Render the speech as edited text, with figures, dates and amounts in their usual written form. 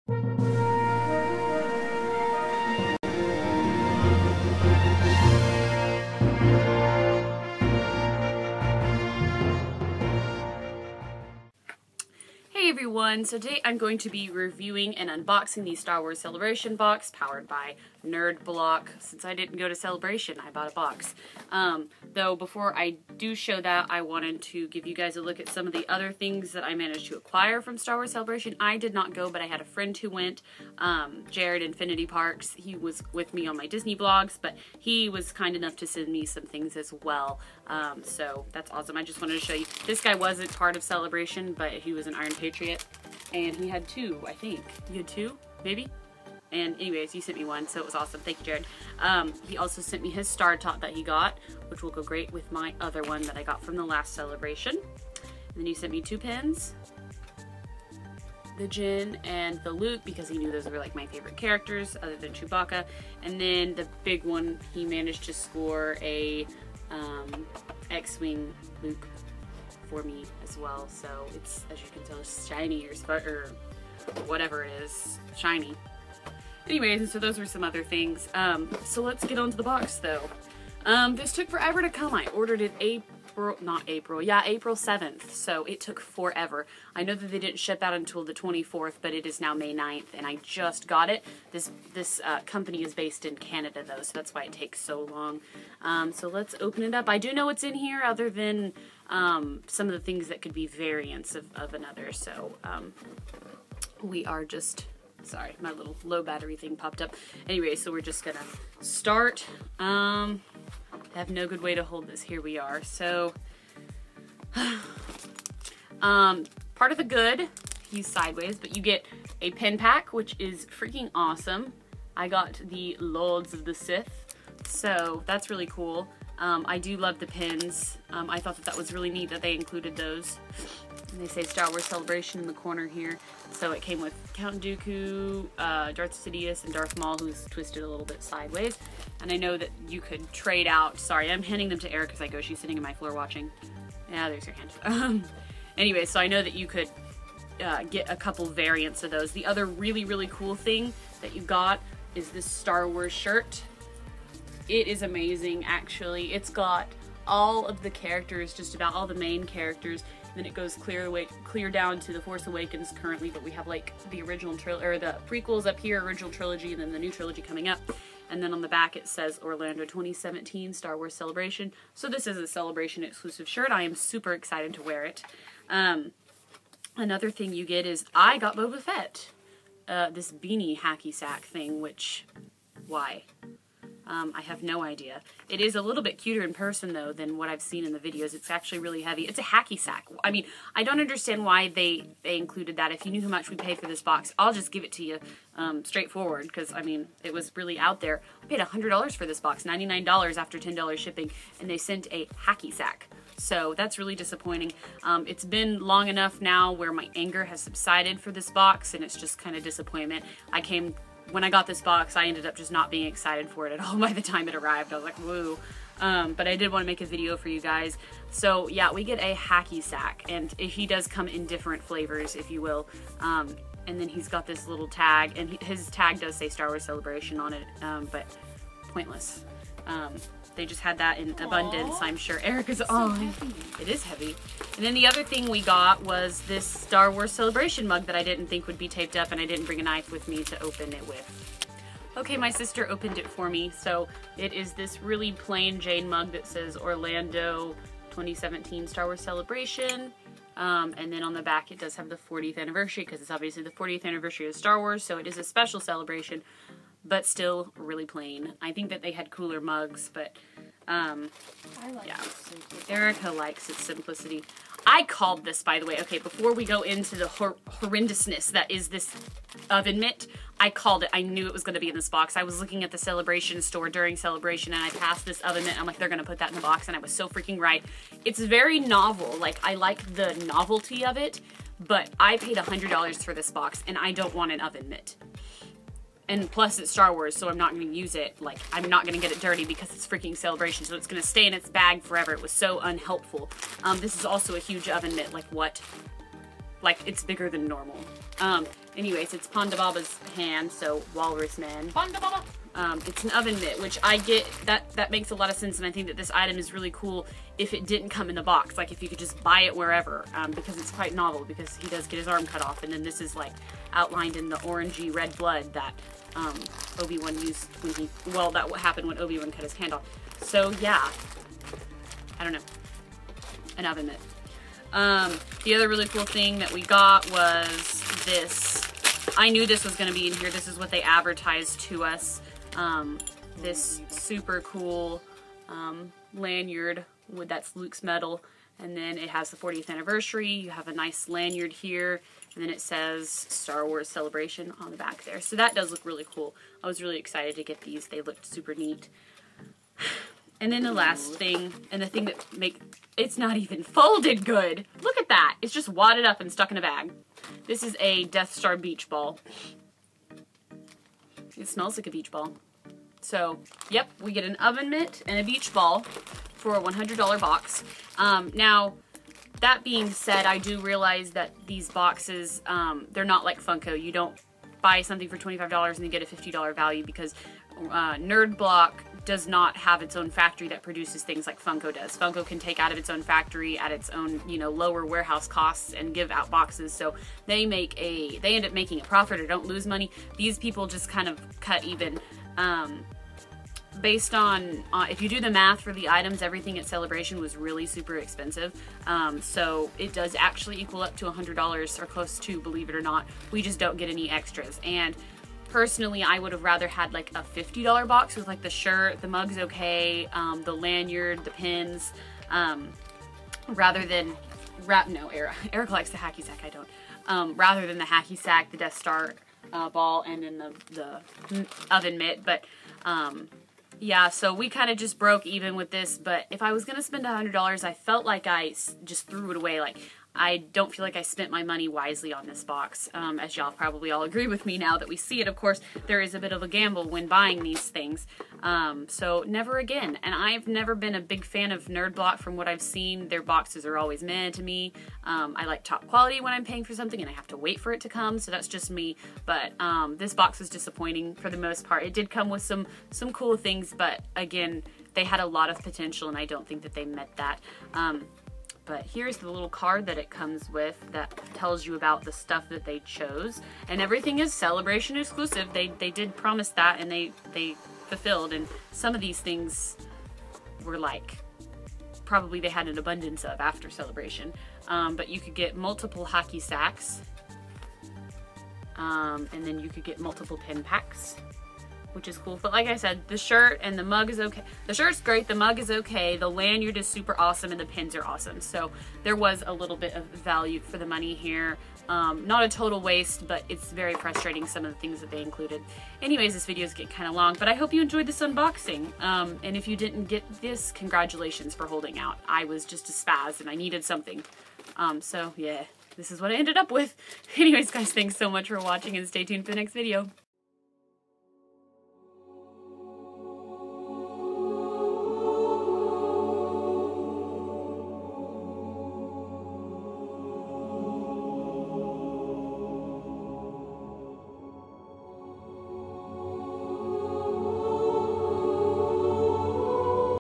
Hey everyone, so today I'm going to be reviewing and unboxing the Star Wars Celebration box powered by Nerd Block. Since I didn't go to Celebration, I bought a box. Though before I do show that, I wanted to give you guys a look at some of the other things that I managed to acquire from Star Wars Celebration. I did not go, but I had a friend who went, Jarod Infinity Parks. He was with me on my Disney vlogs, but he was kind enough to send me some things as well. So that's awesome. I just wanted to show you. This guy wasn't part of Celebration, but he was an Iron Patriot, and he had two, I think. You had two? Maybe? And anyways, he sent me one, so it was awesome. Thank you, Jarod. He also sent me his star top that he got, which will go great with my other one that I got from the last Celebration. And then he sent me two pins, the Jin and the Luke, because he knew those were like my favorite characters other than Chewbacca. And then the big one, he managed to score a X-Wing Luke for me as well. So it's, as you can tell, shiny or whatever it is, shiny. Anyways, and so those were some other things. So let's get on to the box though. This took forever to come. I ordered it April 7th, so it took forever. I know that they didn't ship out until the 24th, but it is now May 9th, and I just got it. This company is based in Canada though, so that's why it takes so long. So let's open it up. I do know what's in here other than some of the things that could be variants of another, so we are just... Sorry, my little low battery thing popped up. Anyway, so we're just gonna start. I have no good way to hold this. Here we are. So, part of the good, he's sideways, but you get a pen pack, which is freaking awesome. I got the Lords of the Sith, so that's really cool. I do love the pins. I thought that was really neat that they included those. And they say Star Wars Celebration in the corner here. So it came with Count Dooku, Darth Sidious, and Darth Maul, who's twisted a little bit sideways. And I know that you could trade out. Sorry, I'm handing them to Eric as I go. She's sitting in my floor watching. Yeah, there's your hand. Anyway, so I know that you could get a couple variants of those. The other really, really cool thing that you got is this Star Wars shirt. It is amazing, actually. It's got all of the characters, just about all the main characters. Then it goes clear down to The Force Awakens currently, but we have like the original or the prequels up here, original trilogy, and then the new trilogy coming up. And then on the back it says Orlando 2017 Star Wars Celebration. So this is a Celebration exclusive shirt. I am super excited to wear it. Another thing you get is I got Boba Fett. This beanie hacky sack thing, which, why? I have no idea. It is a little bit cuter in person, though, than what I've seen in the videos. It's actually really heavy. It's a hacky sack. I mean, I don't understand why they included that. If you knew how much we paid for this box, I'll just give it to you straightforward, because, I mean, it was really out there. I paid $100 for this box, $99 after $10 shipping, and they sent a hacky sack. So that's really disappointing. It's been long enough now where my anger has subsided for this box, and it's just kind of disappointment. When I got this box, I ended up just not being excited for it at all by the time it arrived. I was like, woo. But I did want to make a video for you guys. So yeah, we get a hacky sack, and he does come in different flavors, if you will. And then he's got this little tag, and his tag does say Star Wars Celebration on it, but pointless. They just had that in abundance, I'm sure. Eric is, it is heavy. And then the other thing we got was this Star Wars Celebration mug that I didn't think would be taped up, and I didn't bring a knife with me to open it with. Okay, my sister opened it for me. So it is this really plain Jane mug that says Orlando 2017 Star Wars Celebration. And then on the back it does have the 40th anniversary, because it's obviously the 40th anniversary of Star Wars, so it is a special celebration, but still really plain. I think that they had cooler mugs, but I like it. Erica likes its simplicity. I called this, by the way. Okay, before we go into the horrendousness that is this oven mitt, I called it. I knew it was going to be in this box. I was looking at the Celebration store during Celebration, and I passed this oven mitt. I'm like, they're going to put that in the box, and I was so freaking right. It's very novel. Like, I like the novelty of it, but I paid $100 for this box, and I don't want an oven mitt. And plus it's Star Wars, so I'm not going to use it. Like, I'm not going to get it dirty because it's freaking Celebration, so it's going to stay in its bag forever. It was so unhelpful. This is also a huge oven mitt. Like, what? Like, it's bigger than normal. And anyways, it's Panda Baba's hand, so Walrus Man. Panda Baba! It's an oven mitt, which I get, that makes a lot of sense, and I think that this item is really cool if it didn't come in the box, like if you could just buy it wherever, because it's quite novel, because he does get his arm cut off, and then this is like outlined in the orangey red blood that Obi-Wan used when he, well, that happened when Obi-Wan cut his hand off. So yeah, I don't know, an oven mitt. The other really cool thing that we got was this. I knew this was going to be in here. This is what they advertised to us. This super cool lanyard with that's Luke's medal, and then it has the 40th anniversary. You have a nice lanyard here, and then it says Star Wars Celebration on the back there. So that does look really cool. I was really excited to get these. They looked super neat. And then the last thing, and the thing that it's not even folded good. Look at that. It's just wadded up and stuck in a bag. This is a Death Star beach ball. It smells like a beach ball. So, yep, we get an oven mitt and a beach ball for a $100 box. Now, that being said, I do realize that these boxes, they're not like Funko. You don't buy something for $25 and you get a $50 value, because Nerd Block does not have its own factory that produces things like Funko does. Funko can take out of its own factory at its own, you know, lower warehouse costs and give out boxes, so they end up making a profit or don't lose money. These people just kind of cut even. Based on, if you do the math for the items, everything at Celebration was really super expensive. So it does actually equal up to $100 or close to, believe it or not. We just don't get any extras. And personally, I would have rather had like a $50 box with like the shirt, the mug's okay, the lanyard, the pins, rather than, Eric likes the Hacky Sack, I don't. Rather than the Hacky Sack, the Death Star ball, and then the oven mitt. But yeah, so we kind of just broke even with this, but if I was going to spend $100, I felt like I just threw it away. Like, I don't feel like I spent my money wisely on this box. As y'all probably all agree with me now that we see it, of course, there is a bit of a gamble when buying these things. So never again. And I've never been a big fan of Nerd Block from what I've seen. Their boxes are always meh to me. I like top quality when I'm paying for something and I have to wait for it to come, so that's just me. But this box was disappointing for the most part. It did come with some cool things, but again, they had a lot of potential and I don't think that they met that. But here's the little card that it comes with that tells you about the stuff that they chose. And everything is Celebration exclusive. They did promise that, and they fulfilled. And some of these things were like, probably they had an abundance of after Celebration. But you could get multiple Hacky Sacks. And then you could get multiple pin packs, which is cool. But like I said, the shirt and the mug is okay. The shirt's great, the mug is okay, the lanyard is super awesome, and the pins are awesome. So there was a little bit of value for the money here. Not a total waste, but it's very frustrating, some of the things that they included. Anyways, this video is getting kind of long, but I hope you enjoyed this unboxing. And if you didn't get this, congratulations for holding out. I was just a spaz and I needed something. So yeah, this is what I ended up with. Anyways, guys, thanks so much for watching and stay tuned for the next video.